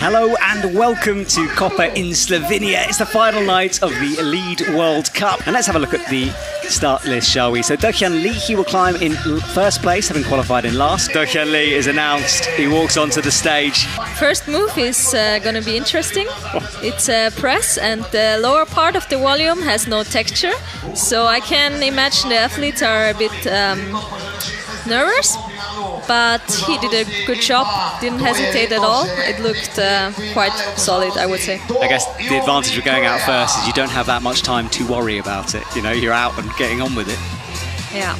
Hello and welcome to Koper in Slovenia. It's the final night of the Lead World Cup. And let's have a look at the start list, shall we? So Dohyun Lee, he will climb in first place, having qualified in last. Dohyun Lee is announced. He walks onto the stage. First move is going to be interesting. It's a press and the lower part of the volume has no texture. So I can imagine the athletes are a bit nervous. But he did a good job, didn't hesitate at all. It looked quite solid, I would say. I guess the advantage of going out first is you don't have that much time to worry about it. You know, you're out and getting on with it. Yeah.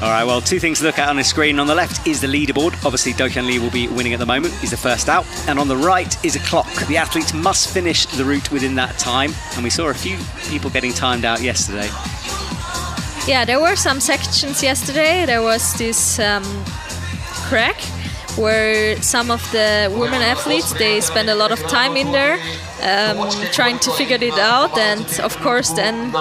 All right, well, two things to look at on the screen. On the left is the leaderboard. Obviously, Dohyun Lee will be winning at the moment. He's the first out. And on the right is a clock. The athletes must finish the route within that time. And we saw a few people getting timed out yesterday. Yeah, there were some sections yesterday. There was this crack where some of the women athletes, they spend a lot of time in there trying to figure it out, and of course then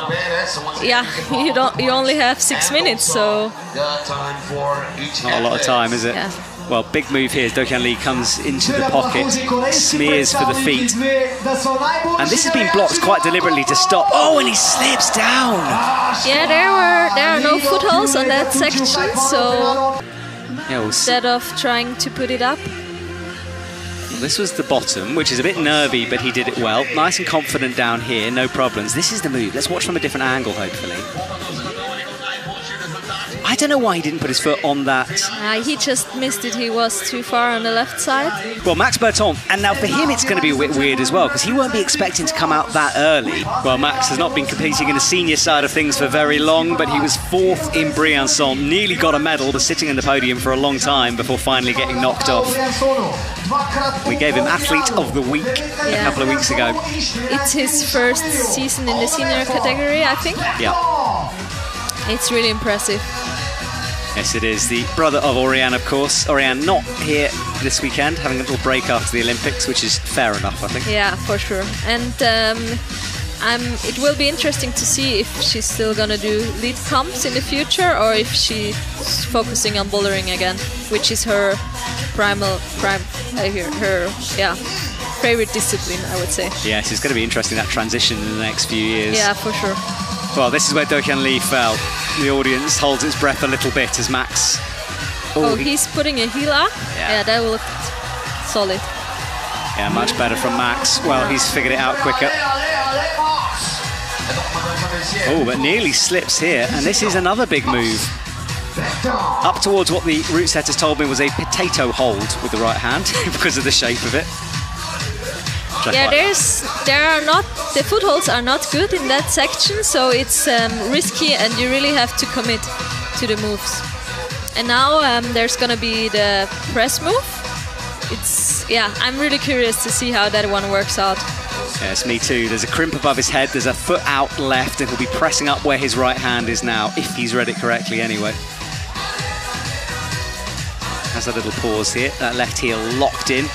you only have 6 minutes, so not a lot of time, is it? Yeah. Well, big move here as Dohyun Lee comes into the pocket, smears for the feet, and this has been blocked quite deliberately to stop. Oh, and he slips down. Yeah, there are no footholds on that section, so instead of trying to put it up. Well, this was the bottom, which is a bit nervy, but he did it well. Nice and confident down here, no problems. This is the move. Let's watch from a different angle, hopefully. I don't know why he didn't put his foot on that. He just missed it. He was too far on the left side. Well, Max Bertone, and now for him it's going to be a bit weird as well, because he won't be expecting to come out that early. Well, Max has not been competing in the senior side of things for very long, but he was 4th in Briançon, nearly got a medal, was sitting in the podium for a long time before finally getting knocked off. We gave him Athlete of the Week a couple of weeks ago. It's his first season in the senior category, I think. Yeah. It's really impressive. Yes, it is. The brother of Oriane, of course. Oriane not here this weekend, having a little break after the Olympics, which is fair enough, I think. Yeah, for sure. And it will be interesting to see if she's still going to do lead comps in the future, or if she's focusing on bouldering again, which is her favorite discipline, I would say. Yes, it's going to be interesting, that transition in the next few years. Yeah, for sure. Well, this is where Dohyun Lee fell. The audience holds its breath a little bit as Max... Oh, he's putting a heel up? Yeah, that looked solid. Yeah, much better from Max. Well, he's figured it out quicker. Oh, but nearly slips here, and this is another big move. Up towards what the route setters told me was a potato hold with the right hand, because of the shape of it. Yeah, the footholds are not good in that section, so it's risky and you really have to commit to the moves. And now there's gonna be the press move. I'm really curious to see how that one works out. Yes, me too. There's a crimp above his head, there's a foot out left, and he'll be pressing up where his right hand is now, if he's read it correctly anyway. Has a little pause here, that left heel locked in.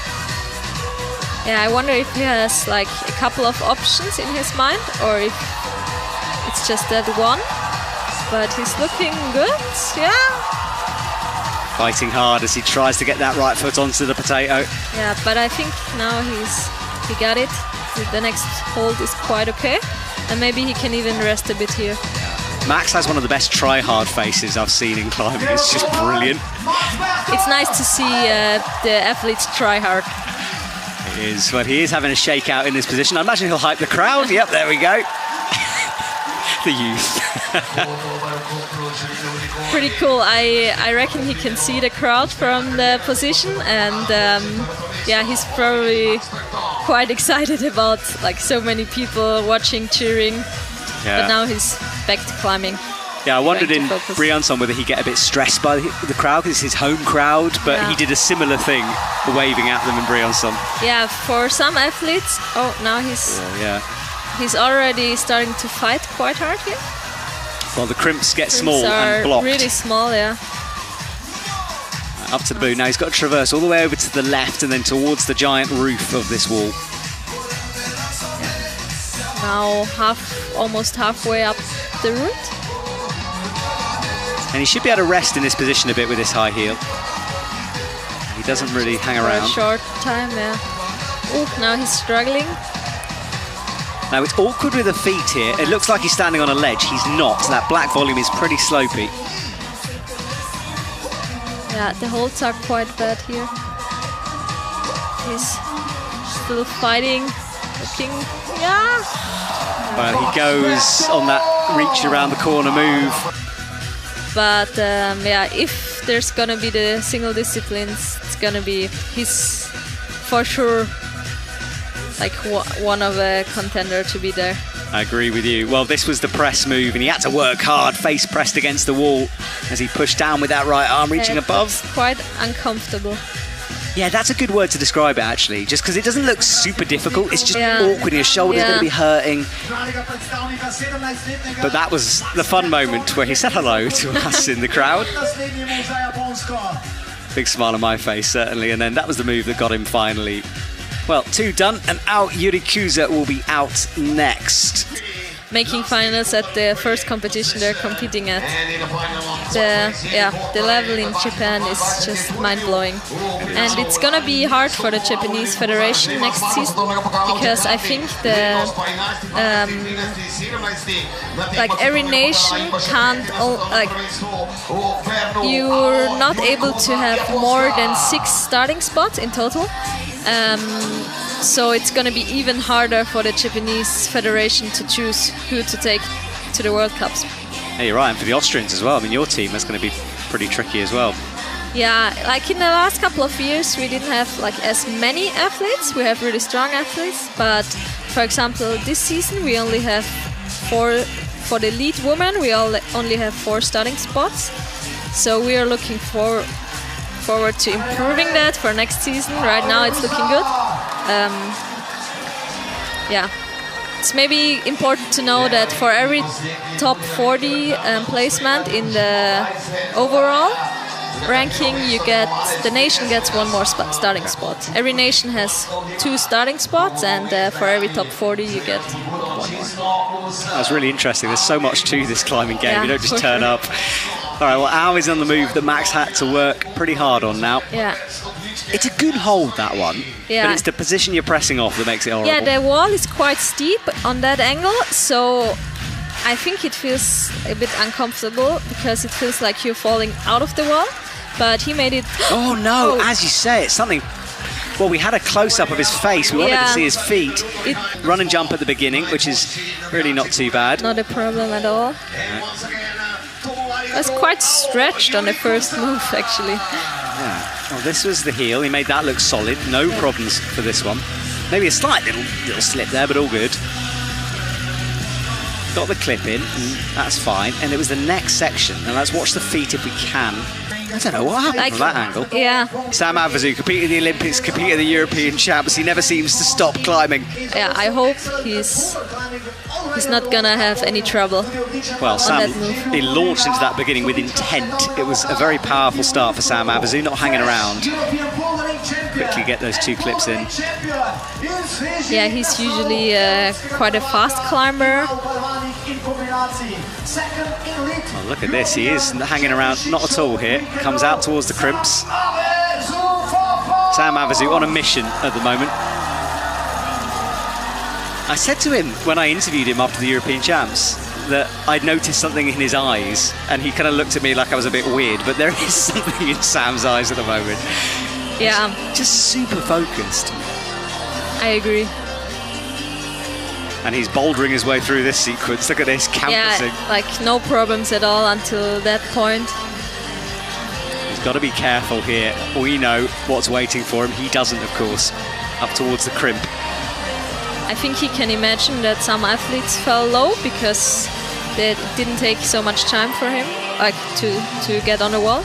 Yeah, I wonder if he has like a couple of options in his mind, or if it's just that one. But he's looking good, yeah. Fighting hard as he tries to get that right foot onto the potato. Yeah, but I think now he got it. The next hold is quite okay, and maybe he can even rest a bit here. Max has one of the best try-hard faces I've seen in climbing. It's just brilliant. It's nice to see the athletes try hard. It is. Well, he is having a shakeout in this position. I imagine he'll hype the crowd. Yep, there we go. The youth. Pretty cool. I reckon he can see the crowd from the position, and yeah, he's probably quite excited about like so many people watching, cheering. Yeah. But now he's back to climbing. Yeah, I wondered in Briançon whether he'd get a bit stressed by the crowd, because it's his home crowd, but he did a similar thing, waving at them in Briançon. Yeah, for some athletes, now he's already starting to fight quite hard here. Well, the crimps get small and blocked. Really small, yeah. Up to the boot. Now he's got to traverse all the way over to the left and then towards the giant roof of this wall. Now almost halfway up the route. And he should be able to rest in this position a bit with this high heel. He doesn't really hang around. For a short time, yeah. Oh, now he's struggling. Now it's awkward with the feet here. It looks like he's standing on a ledge. He's not. That black volume is pretty slopey. Yeah, the holds are quite bad here. He's still fighting. Looking, yeah. Well, he goes on that reach around the corner move. But yeah, if there's gonna be the single disciplines, it's gonna be he's for sure like one of a contender to be there. I agree with you. Well, this was the press move, and he had to work hard, face pressed against the wall as he pushed down with that right arm, reaching above. It's quite uncomfortable. Yeah, that's a good word to describe it, actually, just because it doesn't look super difficult. It's just awkward. Your shoulder's going to be hurting. But that was the fun moment where he said hello to us in the crowd. Big smile on my face, certainly. And then that was the move that got him finally. Well, 2 done, and out Yurikusa will be out next. Making finals at the first competition they're competing at. The level in Japan is just mind-blowing. And it's gonna be hard for the Japanese Federation next season, because I think the like every nation can't, like, you're not able to have more than 6 starting spots in total. So it's going to be even harder for the Japanese Federation to choose who to take to the World Cups. Yeah, you're right, and for the Austrians as well. I mean, your team is going to be pretty tricky as well. Yeah, like in the last couple of years, we didn't have like as many athletes. We have really strong athletes, but for example, this season we only have 4 for the lead women. We only have 4 starting spots. So we are looking forward to improving that for next season. Right now it's looking good. Yeah, it's maybe important to know that for every top 40 placement in the overall ranking, the nation gets 1 more starting spot. Every nation has 2 starting spots, and for every top 40 you get 1 more. That's really interesting. There's so much to this climbing game. Yeah, you don't just turn up. All right, well, Al is on the move that Max had to work pretty hard on now. Yeah. It's a good hold, that one. Yeah. But it's the position you're pressing off that makes it horrible. Yeah, the wall is quite steep on that angle, so I think it feels a bit uncomfortable because it feels like you're falling out of the wall. But he made it... Oh, no, as you say, it's something... Well, we had a close-up of his face. We wanted to see his feet. Run and jump at the beginning, which is really not too bad. Not a problem at all. I was quite stretched on the first move, actually. Yeah. Well, this was the heel. He made that look solid. No problems for this one. Maybe a slight little slip there, but all good. Got the clip in. That's fine. And it was the next section. Now let's watch the feet if we can. I don't know what happened from that angle. Yeah. Sam Avezou, competed in the Olympics, competed in the European Champs. He never seems to stop climbing. Yeah, I hope he's not gonna have any trouble. Well, Sam, he launched into that beginning with intent. It was a very powerful start for Sam Avezou, not hanging around. Quickly get those 2 clips in. Yeah, he's usually quite a fast climber. Oh, look at this, he is hanging around, not at all here. Comes out towards the crimps. Sam Avezou on a mission at the moment. I said to him when I interviewed him after the European Champs that I'd noticed something in his eyes, and he kind of looked at me like I was a bit weird, but there is something in Sam's eyes at the moment. Yeah. Just super focused. I agree. And he's bouldering his way through this sequence. Look at this, canvassing. Yeah, like no problems at all until that point. He's got to be careful here. We know what's waiting for him. He doesn't, of course. Up towards the crimp. I think he can imagine that some athletes fell low because it didn't take so much time for him, like to get on the wall.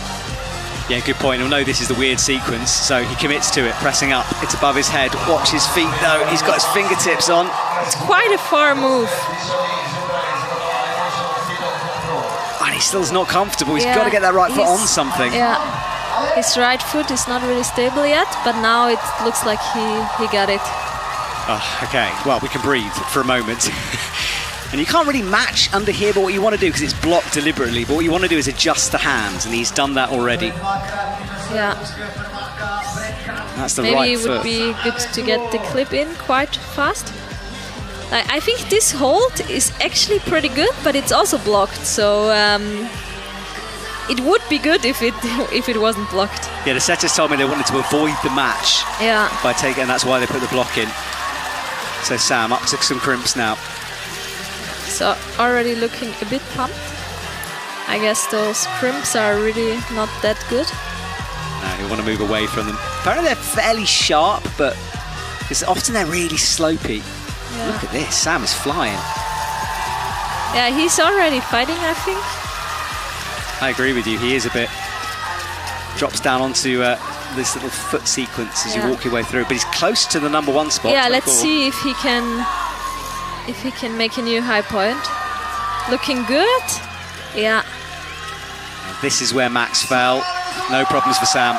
Yeah, good point. He'll know this is the weird sequence, so he commits to it, pressing up. It's above his head. Watch his feet, though. He's got his fingertips on. It's quite a far move. And he still's not comfortable. He's got to get that right foot on something. Yeah, his right foot is not really stable yet, but now it looks like he got it. Oh, okay, well, we can breathe for a moment. And you can't really match under here, but what you want to do, because it's blocked deliberately, but what you want to do is adjust the hands, and he's done that already. Yeah. That's the Maybe right it would foot. be good to get the clip in quite fast. I think this hold is actually pretty good, but it's also blocked. So it would be good if it wasn't blocked. Yeah, the setters told me they wanted to avoid the match. Yeah. By taking, and that's why they put the block in. So Sam up to some crimps now. So already looking a bit pumped. I guess those crimps are really not that good. No, you want to move away from them. Apparently they're fairly sharp, but often they're really slopey. Yeah. Look at this, Sam is flying. Yeah, he's already fighting, I think. I agree with you, he is a bit. Drops down onto this little foot sequence as you walk your way through, but he's close to the #1 spot. Yeah, let's see if he can make a new high point. Looking good. Yeah. This is where Max fell. No problems for Sam.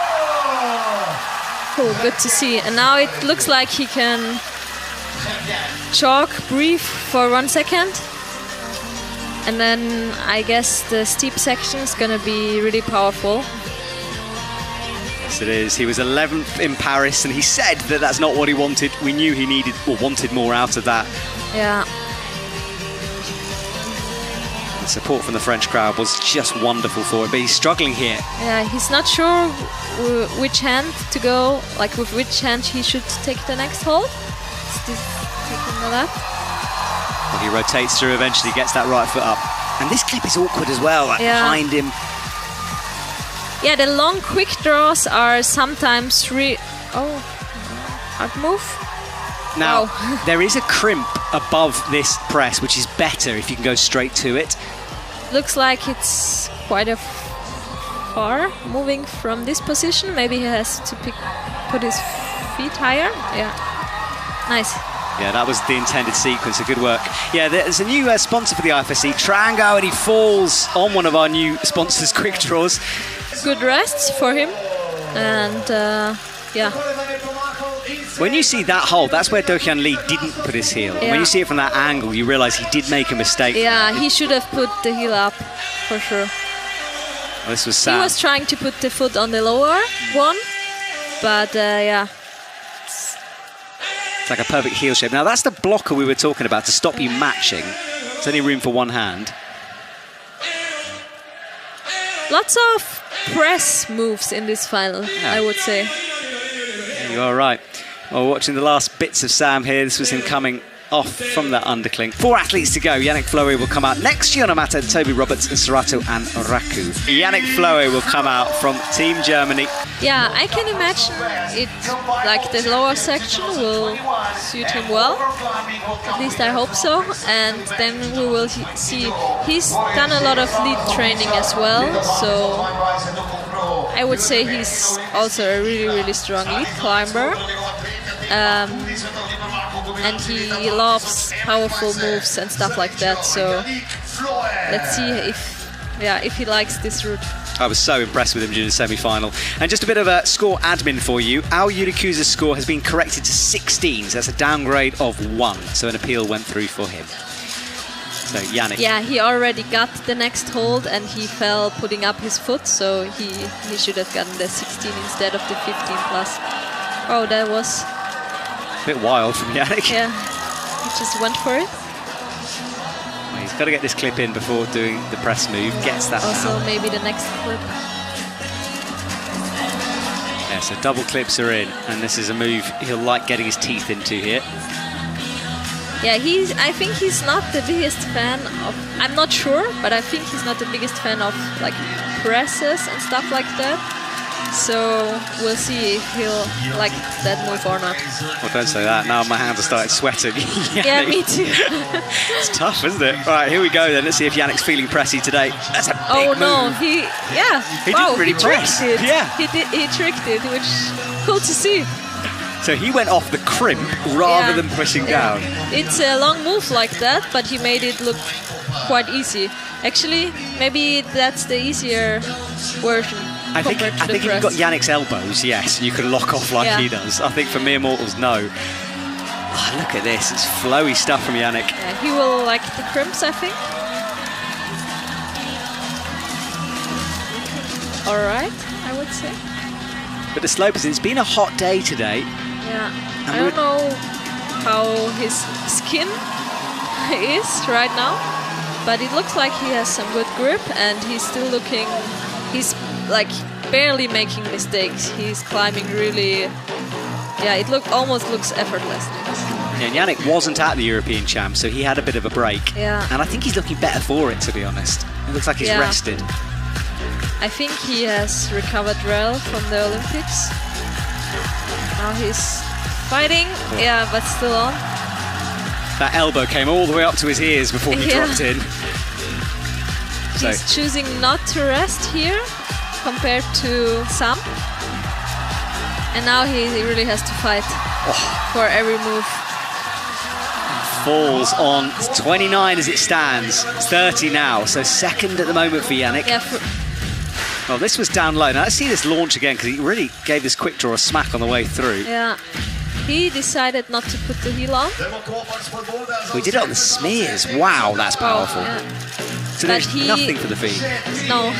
Cool, good to see. And now it looks like he can chalk, breathe for 1 second. And then I guess the steep section is going to be really powerful. Yes, it is. He was 11th in Paris, and he said that that's not what he wanted. We knew he needed or wanted more out of that. Yeah. The support from the French crowd was just wonderful for it, but he's struggling here. Yeah, he's not sure which hand to go, like with which hand he should take the next hold. Is this taking the left? Well, he rotates through, eventually gets that right foot up. And this clip is awkward as well, like behind him. Yeah, the long quick draws are sometimes hard move. Now, there is a crimp above this press, which is better if you can go straight to it. Looks like it's quite a far moving from this position. Maybe he has to put his feet higher. Yeah, nice. Yeah, that was the intended sequence. Good work. Yeah, there's a new sponsor for the IFSC, Trango, and he falls on one of our new sponsors' quick draws. Good rests for him, and yeah. When you see that hold, that's where Dohyun Lee didn't put his heel. Yeah. When you see it from that angle, you realise he did make a mistake. Yeah, he should have put the heel up, for sure. Well, this was sad. He was trying to put the foot on the lower one, but yeah. It's like a perfect heel shape. Now, that's the blocker we were talking about to stop you matching. There's only room for one hand. Lots of press moves in this final, I would say. Yeah, you are right. Well, watching the last bits of Sam here, this was him coming off from that undercling. 4 athletes to go. Yannick Flohe will come out next. Shion Omata, Toby Roberts and Sorato Anraku. Yannick Flohe will come out from Team Germany. Yeah, I can imagine it, like the lower section will suit him well. At least I hope so. And then we will see. He's done a lot of lead training as well, so I would say he's also a really, really strong lead climber. And he loves powerful moves and stuff like that. So let's see if he likes this route. I was so impressed with him during the semi-final. And just a bit of a score admin for you. Our Yurikusa score has been corrected to 16, so that's a downgrade of 1. So an appeal went through for him. So Yannick. Yeah, he already got the next hold and he fell putting up his foot, so he should have gotten the 16 instead of the 15 plus. Oh, that was a bit wild from Yannick. Yeah, he just went for it. Well, he's got to get this clip in before doing the press move. Gets that also down. Maybe the next clip. Yeah, so double clips are in, and this is a move he'll like getting his teeth into here. Yeah, I think he's not the biggest fan of, I'm not sure, but I think he's not the biggest fan of like presses and stuff like that. So we'll see if he'll like that move or not. Well, don't say that. Now my hands have started sweating. Yeah, me too. It's tough, isn't it? All right, here we go then. Let's see if Yannick's feeling pressy today. That's a big move. No, he didn't really press. Tricked it. Yeah. He tricked it, which is cool to see. So he went off the crimp rather than pushing down. It's a long move like that, but he made it look quite easy. Actually, maybe that's the easier version. I think if you got Yannick's elbows, yes, you could lock off like he does. I think for mere mortals, no. Oh, look at this. It's flowy stuff from Yannick. Yeah, he will like the crimps, I think. All right, I would say. But the slopers, it's been a hot day today. Yeah, I don't know how his skin is right now, but it looks like he has some good grip, and he's still looking, he's like barely making mistakes. He's climbing really, yeah, it almost looks effortless. Yeah, and Yannick wasn't at the European Champs, so he had a bit of a break. Yeah. And I think he's looking better for it, to be honest. It looks like he's rested. I think he has recovered well from the Olympics. Now he's fighting, yeah, but still on. That elbow came all the way up to his ears before he dropped in. He's choosing not to rest here compared to some. And now he really has to fight for every move. Falls on 29 as it stands. It's 30 now, so second at the moment for Yannick. Yeah, well, this was down low. Now let's see this launch again, because he really gave this quick draw a smack on the way through. Yeah, he decided not to put the heel on. We did it on the smears. Wow, that's powerful. So there's nothing for the feet. No,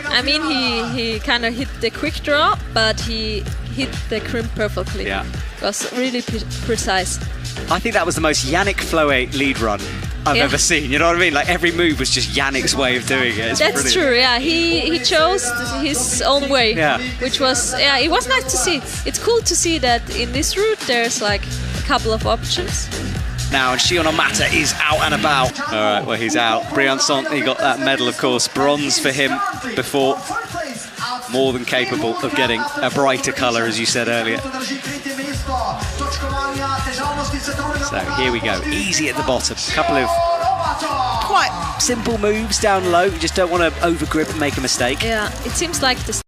I mean, he kind of hit the quick draw, but he hit the crimp perfectly. Yeah. It was really precise. I think that was the most Yannick Flohe lead run I've ever seen. You know what I mean? Like every move was just Yannick's way of doing it. It's That's brilliant. true, yeah. He chose his own way, which was, it was nice to see. It's cool to see that in this route there's like a couple of options. Now, and Shion Omata is out and about. All right, well, he's out. Briançon, he got that medal, of course. Bronze for him before. More than capable of getting a brighter colour, as you said earlier. So here we go. Easy at the bottom. A couple of quite simple moves down low. You just don't want to overgrip and make a mistake. Yeah, it seems like the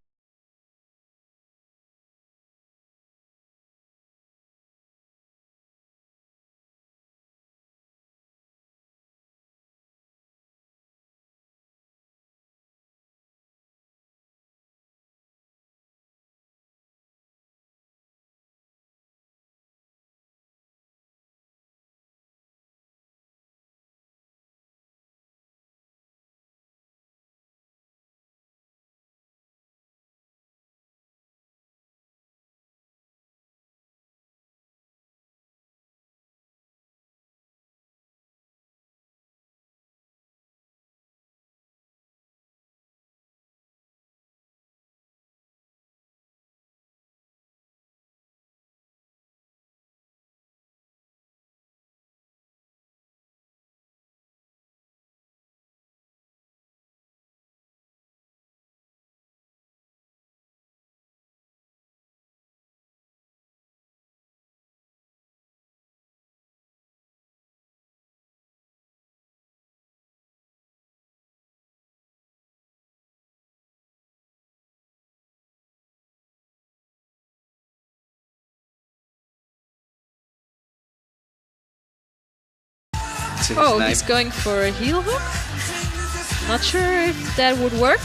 he's going for a heel hook. Not sure if that would work.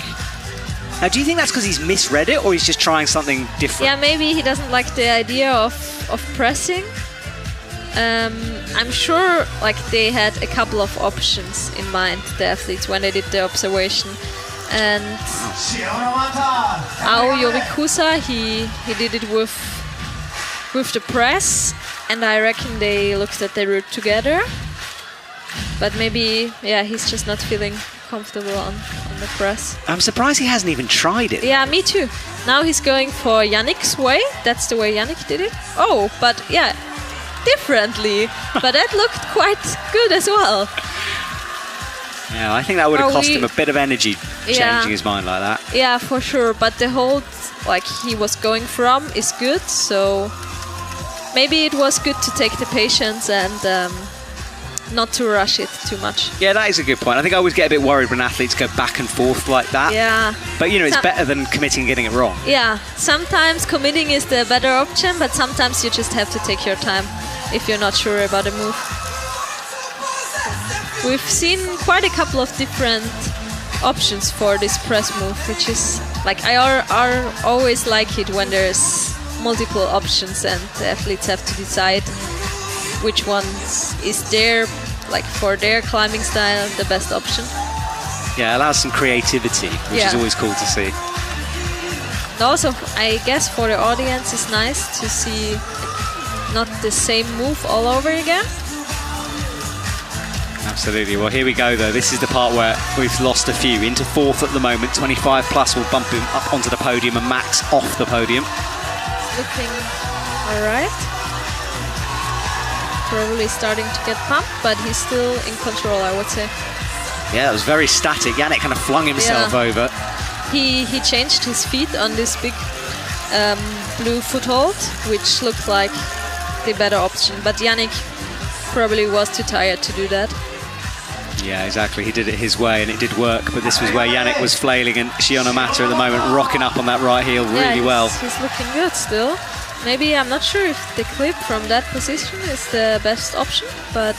Now, do you think that's because he's misread it, or he's just trying something different? Yeah, maybe he doesn't like the idea of pressing. I'm sure like they had a couple of options in mind, the athletes, when they did the observation. And Yurikusa, he did it with the press, and I reckon they looked at the route together. But maybe, he's just not feeling comfortable on the press. I'm surprised he hasn't even tried it. Yeah, me too. Now he's going for Yannick's way. That's the way Yannick did it. Oh, but differently. But that looked quite good as well. Yeah, I think that would have cost him a bit of energy changing his mind like that. Yeah, for sure. But the hold, like he was going from, is good. So maybe it was good to take the patience and not to rush it too much. Yeah, that is a good point. I think I always get a bit worried when athletes go back and forth like that. Yeah. But, it's better than committing and getting it wrong. Yeah. Sometimes committing is the better option, but sometimes you just have to take your time if you're not sure about a move. We've seen quite a couple of different options for this press move, which is, like, I always like it when there's multiple options and the athletes have to decide which one is their, like for their climbing style, the best option. Yeah, it allows some creativity, which is always cool to see. Also, I guess for the audience, it's nice to see not the same move all over again. Absolutely. Well, here we go, though. This is the part where we've lost a few. Into 4th at the moment. 25 plus will bump him up onto the podium and Max off the podium. Looking all right. Probably starting to get pumped, but he's still in control, I would say. Yeah, it was very static. Yannick kind of flung himself over. He changed his feet on this big blue foothold, which looked like the better option. But Yannick probably was too tired to do that. Yeah, exactly. He did it his way and it did work, but this was where Yannick was flailing and Shion Omata at the moment rocking up on that right heel really well. He's looking good still. Maybe, I'm not sure if the clip from that position is the best option, but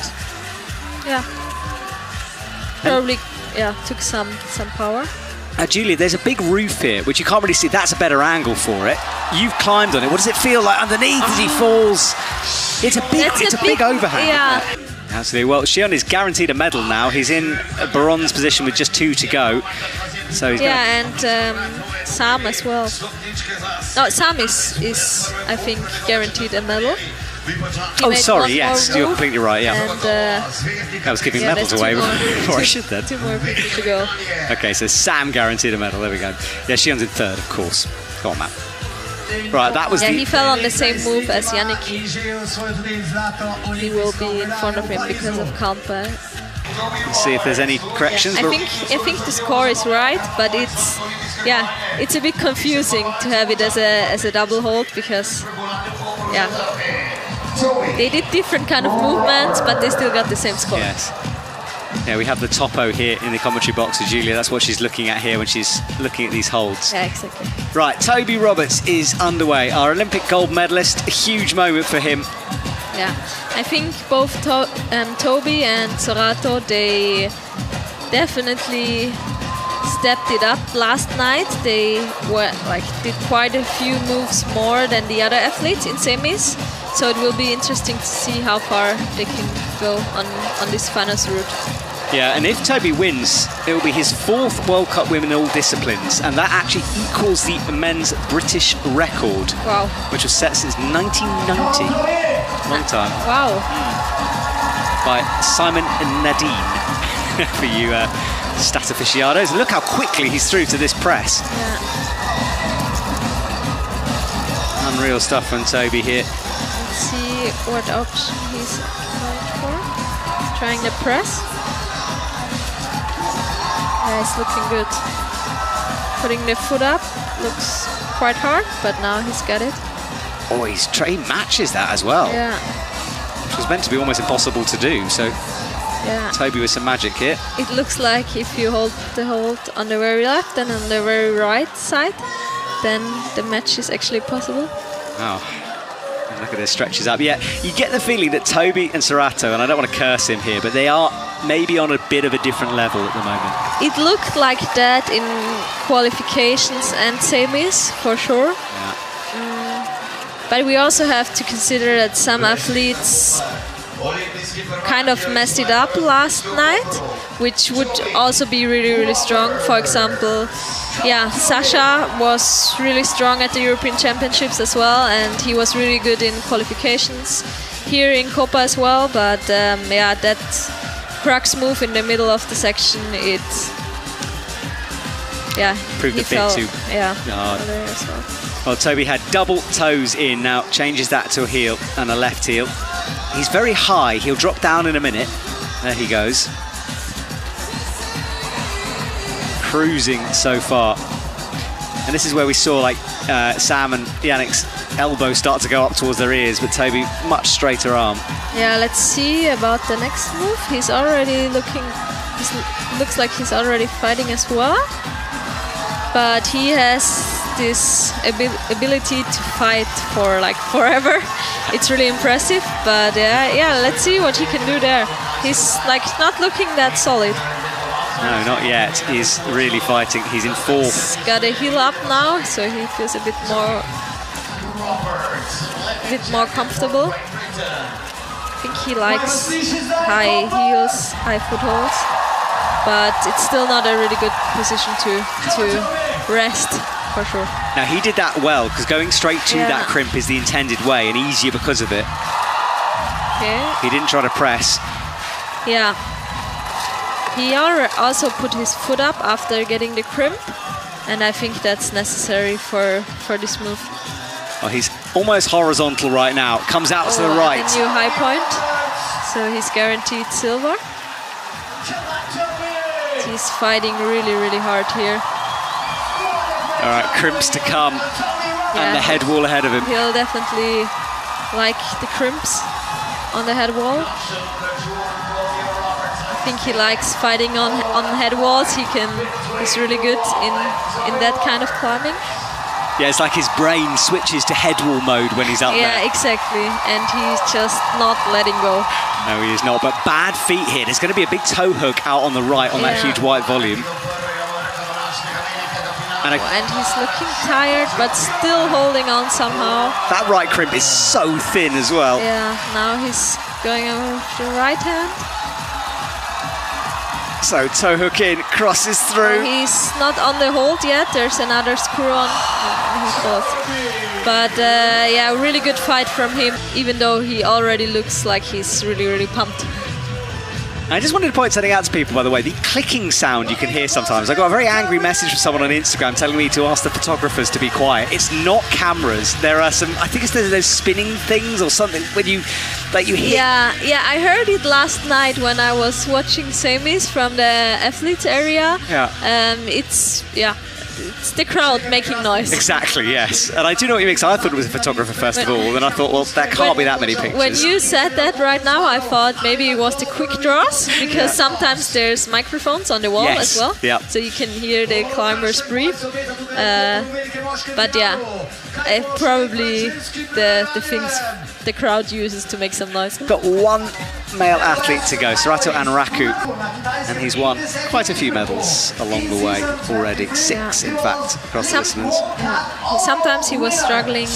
yeah. Probably, took some power. Julia, there's a big roof here, which you can't really see. That's a better angle for it. You've climbed on it. What does it feel like underneath as he falls? It's a big overhang. Yeah. Absolutely. Well, Shion is guaranteed a medal now. He's in a bronze position with just 2 to go. So he's and Sam as well. No, Sam is I think guaranteed a medal. Sorry, yes, you're completely right, yeah. And, I was giving medals away before I should then. 2 more people to go. Okay, so Sam guaranteed a medal, there we go. Yeah, Shion's in 3rd, of course. Go on, Matt. Right, that was he fell on the same move as Yannick. He will be in front of him because of Koper. Let's see if there's any corrections. I think the score is right, but it's a bit confusing to have it as a double hold because they did different kind of movements, but they still got the same score. Yes. Yeah, we have the topo here in the commentary box of Julia. That's what she's looking at here when she's looking at these holds. Yeah, exactly. Right, Toby Roberts is underway. Our Olympic gold medalist. A huge moment for him. Yeah, I think both Toby and Sorato, they definitely stepped it up last night. They did quite a few moves more than the other athletes in semis. So it will be interesting to see how far they can go on this finals route. Yeah, and if Toby wins, it will be his 4th World Cup win in all disciplines, and that actually equals the men's British record, which was set since 1990. Long time. Wow. By Simon Nadine, for you stat aficionados. Look how quickly he's through to this press. Yeah. Unreal stuff from Toby here. Let's see what option he's going for. Trying the press. Yeah, it's looking good. Putting the foot up looks quite hard, but now he's got it. Oh, he matches that as well. Yeah. Which was meant to be almost impossible to do, so Toby with some magic here. It looks like if you hold the hold on the very left and on the very right side, then the match is actually possible. Oh. Look at this, stretches up. Yeah, you get the feeling that Toby and Sorato, and I don't want to curse him here, but they are maybe on a bit of a different level at the moment. It looked like that in qualifications and semis, for sure. Yeah. But we also have to consider that some athletes kind of messed it up last night, which would also be really, really strong. For example, Sasha was really strong at the European Championships as well, and he was really good in qualifications here in Koper as well. But that crux move in the middle of the section, proved a bit too hard. As well. Well, Toby had double toes in, now changes that to a heel and a left heel. He's very high, he'll drop down in a minute. There he goes. Cruising so far. And this is where we saw Sam and Yannick's elbows start to go up towards their ears, but Toby much straighter arm. Yeah, let's see about the next move. He's already looks like he's already fighting as well. But he has this ability to fight for forever. It's really impressive, but let's see what he can do there. He's not looking that solid. No, not yet. He's really fighting. He's in 4th. He's got a heel up now, so he feels a bit more comfortable. I think he likes high heels, high footholds, but it's still not a really good position to rest. for sure. Now, he did that well, because going straight to that crimp is the intended way and easier because of it. Okay. He didn't try to press. Yeah. He also put his foot up after getting the crimp, and I think that's necessary for this move. Oh, he's almost horizontal right now. Comes out to the right. A new high point, so he's guaranteed silver. He's fighting really, really hard here. All right, crimps to come, and the head wall ahead of him. He'll definitely like the crimps on the head wall. I think he likes fighting on head walls. He's really good in that kind of climbing. Yeah, it's like his brain switches to head wall mode when he's up there. Yeah, exactly. And he's just not letting go. No, he is not. But bad feet here. There's going to be a big toe hook out on the right on that huge white volume. And he's looking tired, but still holding on somehow. That right crimp is so thin as well. Yeah, now he's going over to the right hand. So toe hook in, crosses through. He's not on the hold yet. There's another screw on. But yeah, really good fight from him, even though he already looks like he's really, really pumped. I just wanted to point something out to people, by the way, the clicking sound you can hear sometimes. I got a very angry message from someone on Instagram telling me to ask the photographers to be quiet. It's not cameras. There are some, I think it's those spinning things or something when you hit. Yeah, I heard it last night when I was watching semis from the athletes area. Yeah. It's the crowd making noise. Exactly, yes. And I do know what you mean, because I thought it was a photographer festival, and I thought, well, there can't be that many pictures. When you said that right now, I thought maybe it was the quick draws, because sometimes there's microphones on the wall as well, so you can hear the climbers breathe. But yeah, probably the things the crowd uses to make some noise. Got one male athlete to go, Sorato Anraku, and he's won quite a few medals along the way already. 6, in fact, across the distance. Sometimes he was struggling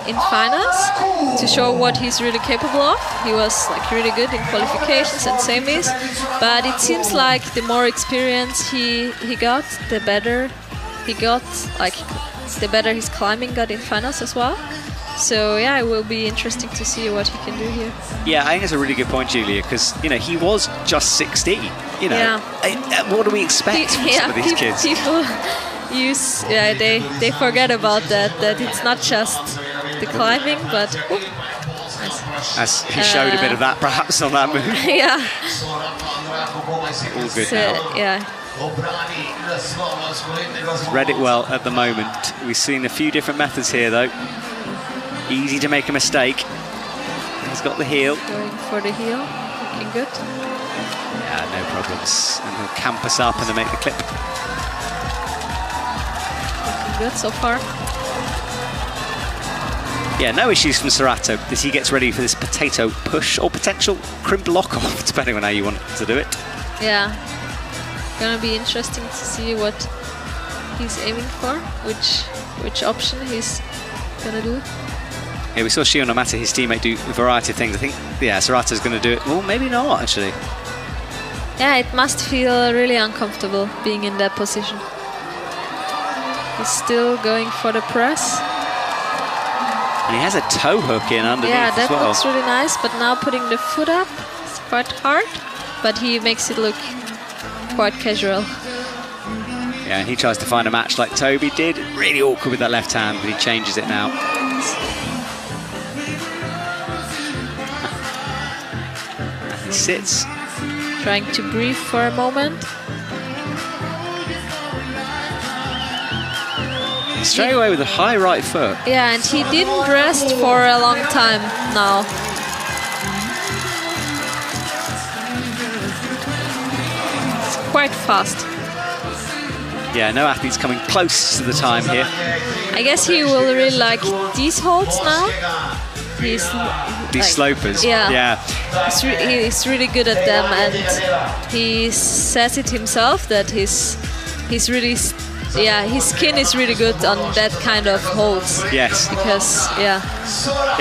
in finals to show what he's really capable of. He was like really good in qualifications and semis, but it seems like the more experience he got, the better he got. Like the better his climbing got in finals as well. So yeah, it will be interesting to see what he can do here. Yeah, I think that's a really good point, Julia, because he was just 16. What do we expect from some of these kids? People they forget about that it's not just the climbing, but as he showed a bit of that perhaps on that move. Yeah. All good now. Yeah. Read it well at the moment. We've seen a few different methods here though. Easy to make a mistake. He's got the heel. Going for the heel. Looking good. Yeah, no problems. And he'll camp us up and then make the clip. Looking good so far. Yeah, no issues from Sorato as he gets ready for this potato push or potential crimp lock-off, depending on how you want to do it. Yeah. Gonna be interesting to see what he's aiming for, which option he's gonna do. Yeah, we saw Shion Omata, his teammate, do a variety of things. I think, Sorato's going to do it. Well, maybe not, actually. Yeah, it must feel really uncomfortable being in that position. He's still going for the press. And he has a toe hook in underneath as well. Yeah, that looks really nice, but now putting the foot up is quite hard, but he makes it look quite casual. Yeah, and he tries to find a match like Toby did. Really awkward with that left hand, but he changes it now. Sits. Trying to breathe for a moment. Straight away with a high right foot. Yeah, and he didn't rest for a long time now. It's quite fast. Yeah, no athletes coming close to the time here. I guess he will really like these holds now. These slopers. Yeah. He's really good at them, and he says it himself that he's really his skin is really good on that kind of holds. Yes. Because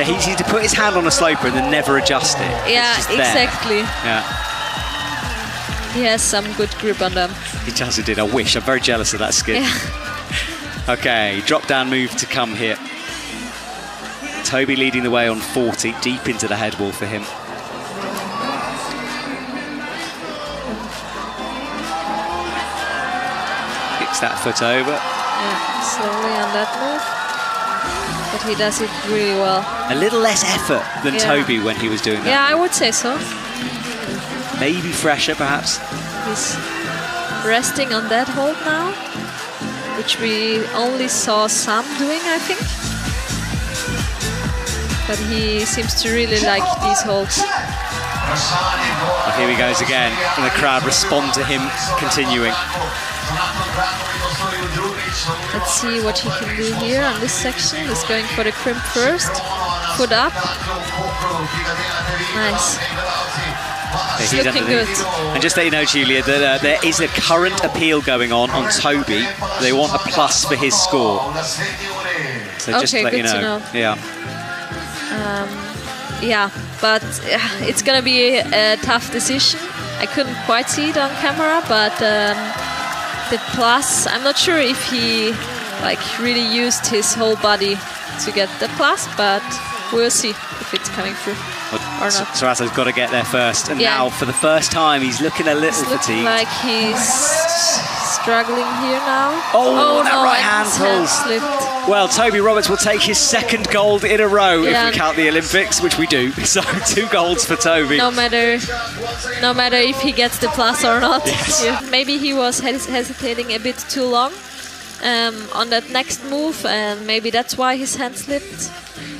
he needs to put his hand on a sloper and then never adjust it. Yeah, exactly. Yeah. He has some good grip on them. He does indeed. I wish. I'm very jealous of that skin. Yeah. Okay, drop-down move to come here. Toby leading the way on 40, deep into the head wall for him. Kicks that foot over. Yeah, slowly on that move. But he does it really well. A little less effort than Toby when he was doing that. Yeah, I would say so. Maybe fresher, perhaps. He's resting on that hold now, which we only saw some doing, I think. But he seems to really like these holds. And here he goes again, and the crowd respond to him continuing. Let's see what he can do here on this section. He's going for the crimp first. Foot up. Nice. He's looking good. And just let you know, Julia, that there is a current appeal going on Toby. They want a plus for his score. So just to let you know. Yeah. Yeah, but it's gonna be a tough decision. I couldn't quite see it on camera, but the plus, I'm not sure if he really used his whole body to get the plus, but we'll see if it's coming through or not. Sorato's got to get there first, and now for the first time he's looking a little fatigued. Like he's struggling here now. Oh, that no, right hand pulls. Slipped. Well, Toby Roberts will take his second gold in a row if we count the Olympics, which we do. So 2 golds for Toby. No matter if he gets the plus or not. Yes. Yeah. Maybe he was hesitating a bit too long on that next move, and maybe that's why his hand slipped.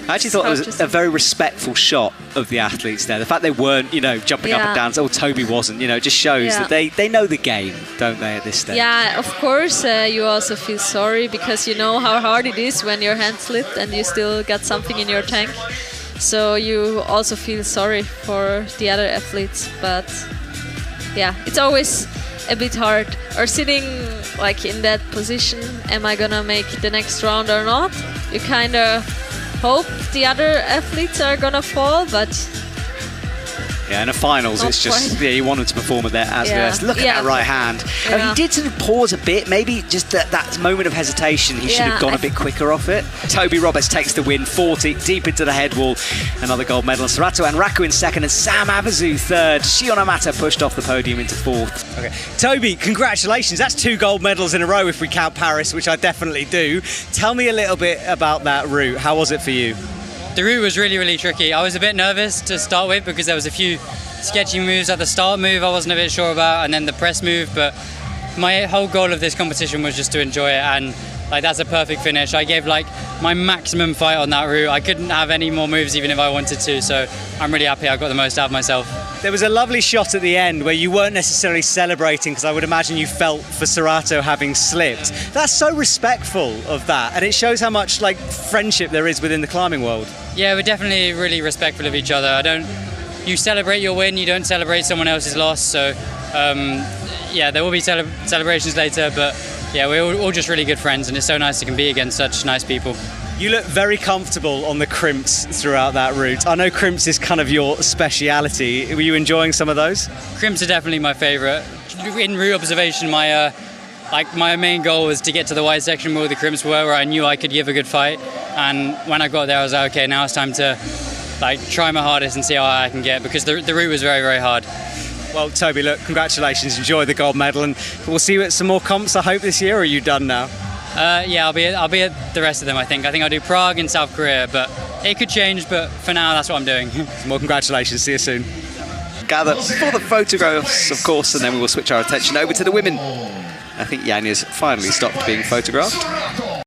I actually thought it was a very respectful shot of the athletes there. The fact they weren't, jumping up and down. Oh, Toby wasn't. It just shows that they know the game, don't they, at this stage? Yeah, of course. You also feel sorry because you know how hard it is when your hand slipped and you still got something in your tank. So you also feel sorry for the other athletes. But yeah, it's always a bit hard. Or sitting in that position, am I gonna make the next round or not? You kind of hope the other athletes are gonna fall, but in the finals, it's just you want him to perform at their best. Look at that right hand. Yeah. He did sort of pause a bit, maybe just that moment of hesitation. He should have gone a bit quicker off it. Toby Roberts takes the win, 40, deep into the head wall. Another gold medal. Sorato Anraku in second, and Sam Avezou third. Shion Omata pushed off the podium into fourth. Okay, Toby, congratulations. That's 2 gold medals in a row if we count Paris, which I definitely do. Tell me a little bit about that route. How was it for you? The route was really, really tricky. I was a bit nervous to start with because there was a few sketchy moves at the start move I wasn't a bit sure about, and then the press move, but my whole goal of this competition was just to enjoy it, and that's a perfect finish. I gave my maximum fight on that route. I couldn't have any more moves even if I wanted to, so I'm really happy I got the most out of myself. There was a lovely shot at the end where you weren't necessarily celebrating, because I would imagine you felt for Sorato having slipped. That's so respectful of that, and it shows how much friendship there is within the climbing world. Yeah, we're definitely really respectful of each other. You celebrate your win, you don't celebrate someone else's loss, so there will be celebrations later, but yeah, we're all just really good friends, and it's so nice to compete against such nice people. You look very comfortable on the crimps throughout that route. I know crimps is kind of your speciality. Were you enjoying some of those? Crimps are definitely my favourite. In route observation, my main goal was to get to the wide section where the crimps were, where I knew I could give a good fight. And when I got there, I was like, okay, now it's time to try my hardest and see how I can get, because the route was very, very hard. Well, Toby, look, congratulations. Enjoy the gold medal, and we'll see you at some more comps, I hope, this year, or are you done now? Yeah, I'll be at the rest of them, I think. I think I'll do Prague and South Korea, but it could change, but for now, that's what I'm doing. More congratulations. See you soon. Gather for the photographs, of course, and then we will switch our attention over to the women. I think Yannick's finally stopped being photographed.